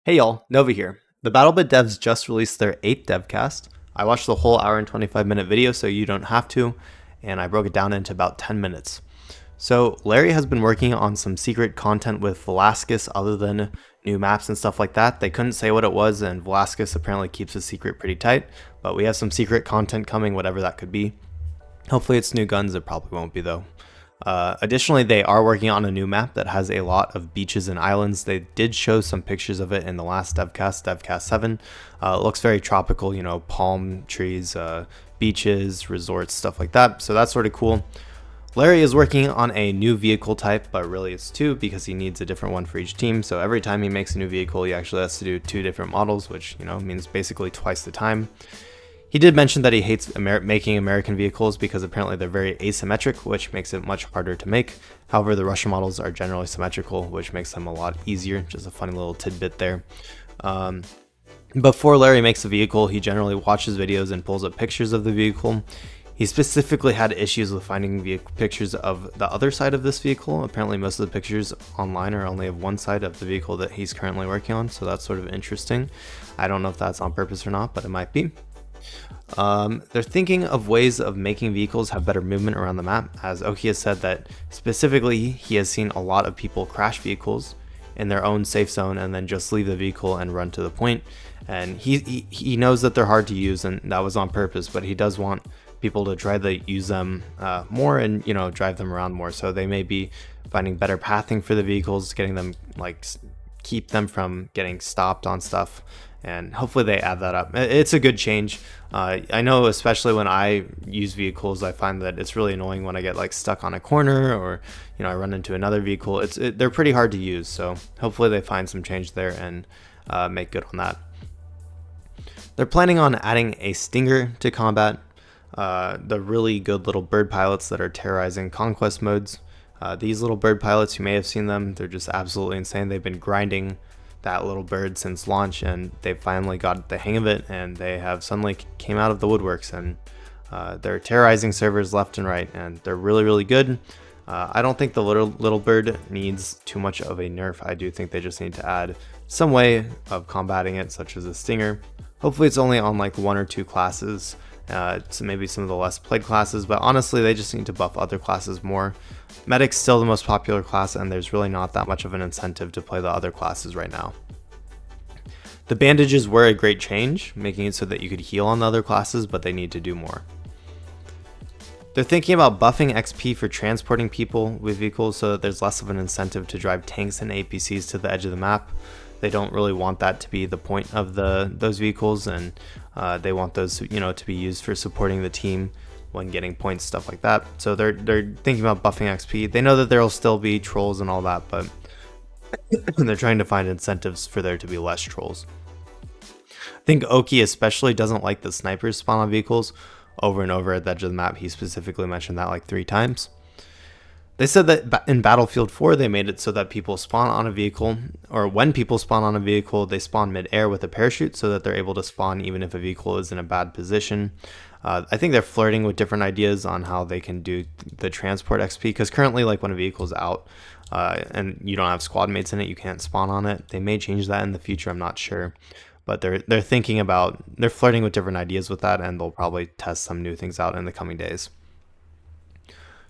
Hey y'all, Nova here. The BattleBit devs just released their 8th devcast. I watched the whole hour and 25-minute video so you don't have to, and I broke it down into about 10 minutes. So Larry has been working on some secret content with Velasquez other than new maps and stuff like that. They couldn't say what it was, and Velasquez apparently keeps the secret pretty tight, but we have some secret content coming, whatever that could be. Hopefully it's new guns. It probably won't be though. Additionally, they are working on a new map that has a lot of beaches and islands. They did show some pictures of it in the last devcast, Devcast 7. It looks very tropical, you know, palm trees, beaches, resorts, stuff like that. So that's sort of cool. Larry is working on a new vehicle type, but really it's two because he needs a different one for each team. So every time he makes a new vehicle, he actually has to do 2 different models, which, you know, means basically twice the time. He did mention that he hates making American vehicles because apparently they're very asymmetric, which makes it much harder to make. However, the Russian models are generally symmetrical, which makes them a lot easier. Just a funny little tidbit there. Before Larry makes a vehicle, he generally watches videos and pulls up pictures of the vehicle. He specifically had issues with finding pictures of the other side of this vehicle. Apparently most of the pictures online are only of one side of the vehicle that he's currently working on, so that's sort of interesting. I don't know if that's on purpose or not, but it might be. They're thinking of ways of making vehicles have better movement around the map, as Oki has said that specifically he has seen a lot of people crash vehicles in their own safe zone and then just leave the vehicle and run to the point. And he knows that they're hard to use, and that was on purpose, but he does want people to try to use them more and, you know, drive them around more. So they may be finding better pathing for the vehicles, getting them, like, keep them from getting stopped on stuff, and hopefully they add that up. It's a good change. I know, especially when I use vehicles, I find that it's really annoying when I get like stuck on a corner or, you know, I run into another vehicle. They're pretty hard to use, so hopefully they find some change there and make good on that. They're planning on adding a stinger to combat, the really good little bird pilots that are terrorizing conquest modes. These little bird pilots, you may have seen them, they're just absolutely insane. They've been grinding that little bird since launch, and they finally got the hang of it, and they have suddenly came out of the woodworks, and they're terrorizing servers left and right, and they're really good. I don't think the little bird needs too much of a nerf. I do think they just need to add some way of combating it, such as a stinger. Hopefully it's only on like 1 or 2 classes, so maybe some of the less played classes, but honestly they just need to buff other classes more. Medic's still the most popular class, and there's really not that much of an incentive to play the other classes right now. The bandages were a great change, making it so that you could heal on the other classes, but they need to do more. They're thinking about buffing XP for transporting people with vehicles so that there's less of an incentive to drive tanks and APCs to the edge of the map. They don't really want that to be the point of those vehicles, and they want those, you know, to be used for supporting the team when getting points, stuff like that. So they're thinking about buffing XP. They know that there will still be trolls and all that, but they're trying to find incentives for there to be less trolls. I think Oki especially doesn't like the snipers spawn on vehicles over and over at the edge of the map. He specifically mentioned that like 3 times. They said that in Battlefield 4, they made it so that people spawn on a vehicle, or when people spawn on a vehicle, they spawn mid-air with a parachute so that they're able to spawn even if a vehicle is in a bad position. I think they're flirting with different ideas on how they can do the transport XP, because currently, like, when a vehicle's out and you don't have squad mates in it, you can't spawn on it. They may change that in the future, I'm not sure. But they're flirting with different ideas with that, and they'll probably test some new things out in the coming days.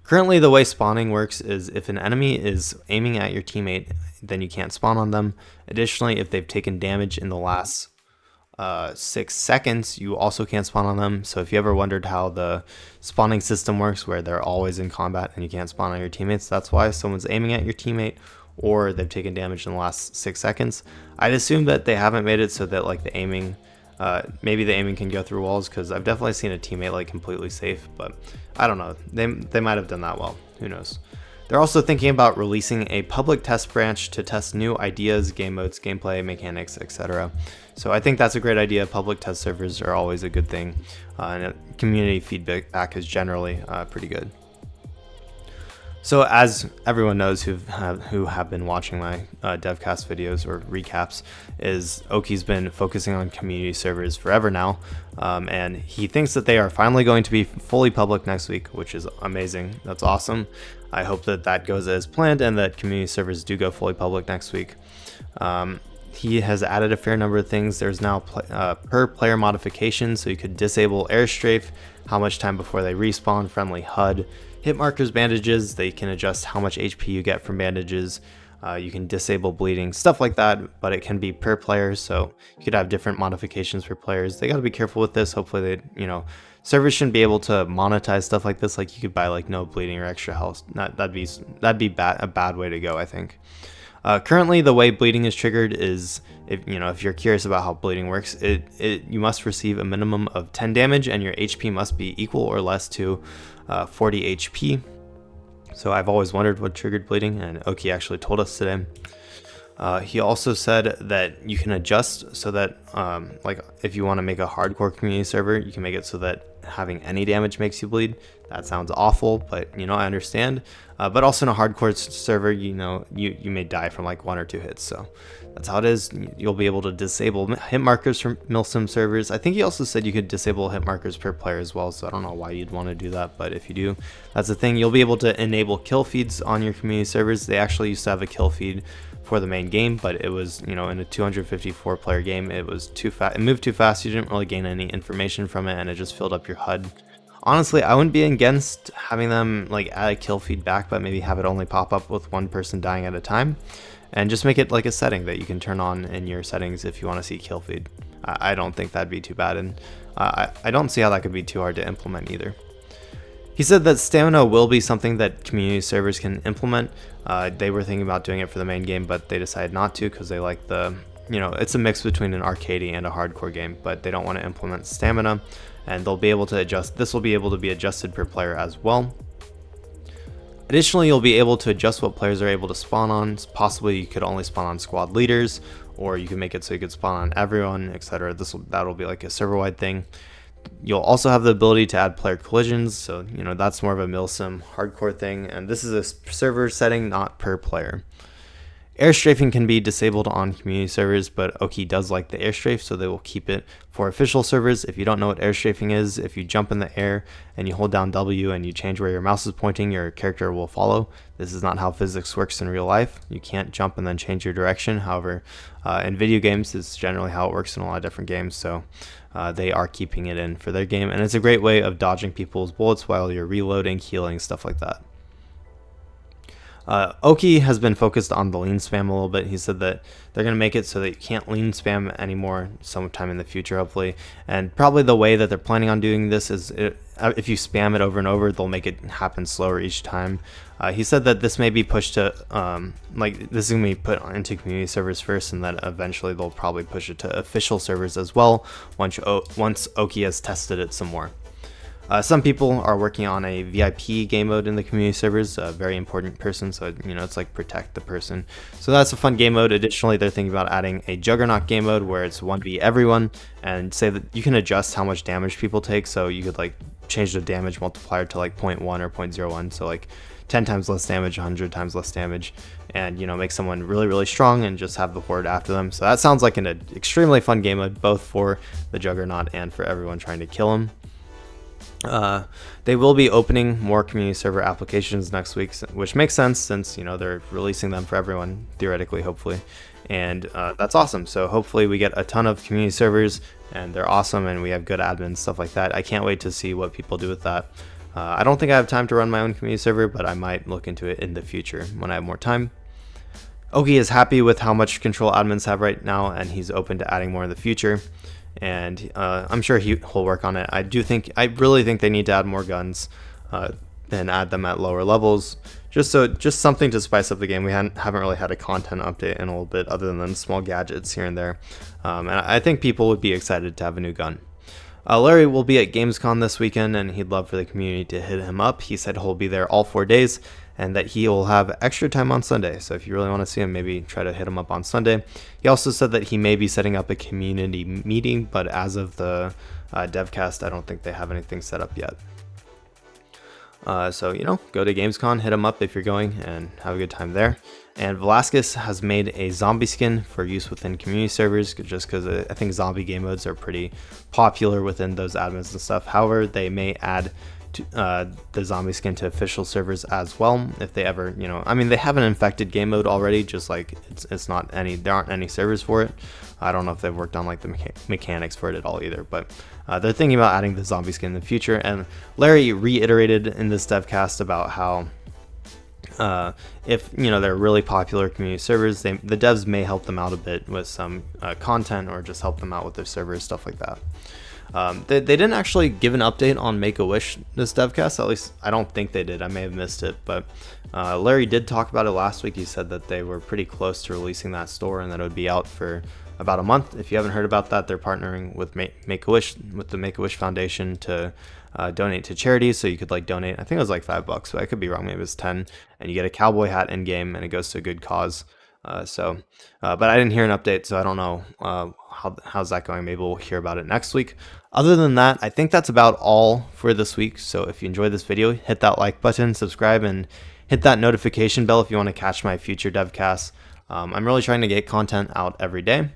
Currently, the way spawning works is if an enemy is aiming at your teammate, then you can't spawn on them. Additionally, if they've taken damage in the last 6 seconds, you also can't spawn on them. So if you ever wondered how the spawning system works, where they're always in combat and you can't spawn on your teammates, that's why. Someone's aiming at your teammate or they've taken damage in the last 6 seconds. I'd assume that they haven't made it so that like the aiming, maybe the aiming can go through walls, because I've definitely seen a teammate like completely safe, but I don't know. They might have done that well. Who knows? They're also thinking about releasing a public test branch to test new ideas, game modes, gameplay, mechanics, etc. So I think that's a great idea. Public test servers are always a good thing, and community feedback is generally pretty good. So as everyone knows who have been watching my devcast videos or recaps, is Oki's been focusing on community servers forever now, and he thinks that they are finally going to be fully public next week, which is amazing. That's awesome. I hope that that goes as planned and that community servers do go fully public next week. he has added a fair number of things. There's now per player modifications, so you could disable air strafe, how much time before they respawn, friendly HUD, hit markers, bandages. They can adjust how much HP you get from bandages. You can disable bleeding, stuff like that, but it can be per player, so you could have different modifications for players. They got to be careful with this. Hopefully they, servers shouldn't be able to monetize stuff like this. Like you could buy like no bleeding or extra health. That'd be a bad way to go, I think. Currently, the way bleeding is triggered is, if you're curious about how bleeding works, you must receive a minimum of 10 damage, and your HP must be equal or less to 40 HP. So I've always wondered what triggered bleeding, and Oki actually told us today. He also said that you can adjust so that, like, if you want to make a hardcore community server, you can make it so that having any damage makes you bleed. That sounds awful, but I understand. But also in a hardcore server, you may die from like 1 or 2 hits. So that's how it is. You'll be able to disable hit markers from Milsim servers. I think he also said you could disable hit markers per player as well. So I don't know why you'd want to do that, but if you do, that's the thing. You'll be able to enable kill feeds on your community servers. They actually used to have a kill feed for the main game, but it was, in a 254 player game, it was too fast. It moved too fast. You didn't really gain any information from it, and it just filled up your HUD. Honestly, I wouldn't be against having them like add a kill feed back, but maybe have it only pop up with one person dying at a time, and just make it like a setting that you can turn on in your settings if you want to see kill feed. I don't think that'd be too bad, and I don't see how that could be too hard to implement either. He said that stamina will be something that community servers can implement. They were thinking about doing it for the main game, but they decided not to because they like the, it's a mix between an arcade and a hardcore game, but they don't want to implement stamina, and they'll be able to adjust. This will be able to be adjusted per player as well. Additionally, you'll be able to adjust what players are able to spawn on. Possibly you could only spawn on squad leaders, or you can make it so you could spawn on everyone, etc. That'll be like a server-wide thing. You'll also have the ability to add player collisions, so that's more of a Milsim hardcore thing, and this is a server setting, not per player. Air strafing can be disabled on community servers, but Oki does like the air strafe, so they will keep it for official servers. If you don't know what air strafing is, if you jump in the air and you hold down W and you change where your mouse is pointing, your character will follow. This is not how physics works in real life. You can't jump and then change your direction. However, in video games, it's generally how it works in a lot of different games, so they are keeping it in for their game, and it's a great way of dodging people's bullets while you're reloading, healing, stuff like that. Oki has been focused on the lean spam a little bit. He said that they're going to make it so that you can't lean spam anymore sometime in the future, hopefully. And probably the way that they're planning on doing this is if you spam it over and over, they'll make it happen slower each time. He said that this may be pushed to, this is going to be put into community servers first, and then eventually they'll probably push it to official servers as well once Oki has tested it some more. Some people are working on a VIP game mode in the community servers, a very important person, so it's like protect the person. So that's a fun game mode. Additionally, they're thinking about adding a Juggernaut game mode where it's 1v everyone, and say that you can adjust how much damage people take, so you could like change the damage multiplier to like 0.1 or 0.01, so like 10 times less damage, 100 times less damage, and make someone really, really strong and just have the horde after them. So that sounds like an extremely fun game mode, both for the Juggernaut and for everyone trying to kill him. They will be opening more community server applications next week, which makes sense since they're releasing them for everyone theoretically, hopefully, and that's awesome. So hopefully we get a ton of community servers, and they're awesome, and we have good admins, stuff like that. I can't wait to see what people do with that. I don't think I have time to run my own community server, but I might look into it in the future when I have more time. Oki is happy with how much control admins have right now, and he's open to adding more in the future. And I'm sure he'll work on it. I really think they need to add more guns and add them at lower levels, just something to spice up the game. We haven't really had a content update in a little bit, other than small gadgets here and there. And I think people would be excited to have a new gun. Larry will be at Gamescom this weekend, and he'd love for the community to hit him up. He said he'll be there all 4 days, and that he will have extra time on Sunday. So if you really want to see him, maybe try to hit him up on Sunday. He also said that he may be setting up a community meeting, but as of the Devcast, I don't think they have anything set up yet. So go to Gamescom, hit him up if you're going, and have a good time there. And Velasquez has made a zombie skin for use within community servers, just because I think zombie game modes are pretty popular within those admins and stuff. However, they may add the zombie skin to official servers as well. If they ever, I mean, they have an infected game mode already, just like it's not any, there aren't any servers for it. I don't know if they've worked on like the mechanics for it at all either, but they're thinking about adding the zombie skin in the future. And Larry reiterated in this devcast about how if they're really popular community servers, the devs may help them out a bit with some content, or just help them out with their servers, stuff like that. They didn't actually give an update on Make-A-Wish this devcast, at least I don't think they did. I may have missed it, but Larry did talk about it last week. He said that they were pretty close to releasing that store and that it would be out for about a month. If you haven't heard about that, they're partnering with Make-A-Wish, with the Make-A-Wish Foundation, to donate to charities. So you could like donate, I think it was like $5, but I could be wrong, maybe it was 10, and you get a cowboy hat in game and it goes to a good cause. But I didn't hear an update, so I don't know how's that going. Maybe we'll hear about it next week. Other than that, I think that's about all for this week. So if you enjoyed this video, hit that like button, subscribe, and hit that notification bell if you want to catch my future devcasts. I'm really trying to get content out every day.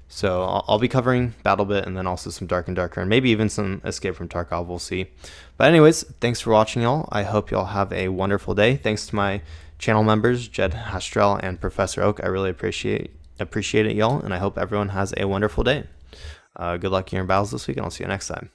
So I'll be covering BattleBit, and then also some Dark and Darker, and maybe even some Escape from Tarkov, we'll see. But anyways, thanks for watching, y'all. I hope y'all have a wonderful day. Thanks to my channel members, Jed Hastrell and Professor Oak. I really appreciate it, y'all, and I hope everyone has a wonderful day. Good luck in your battles this week, and I'll see you next time.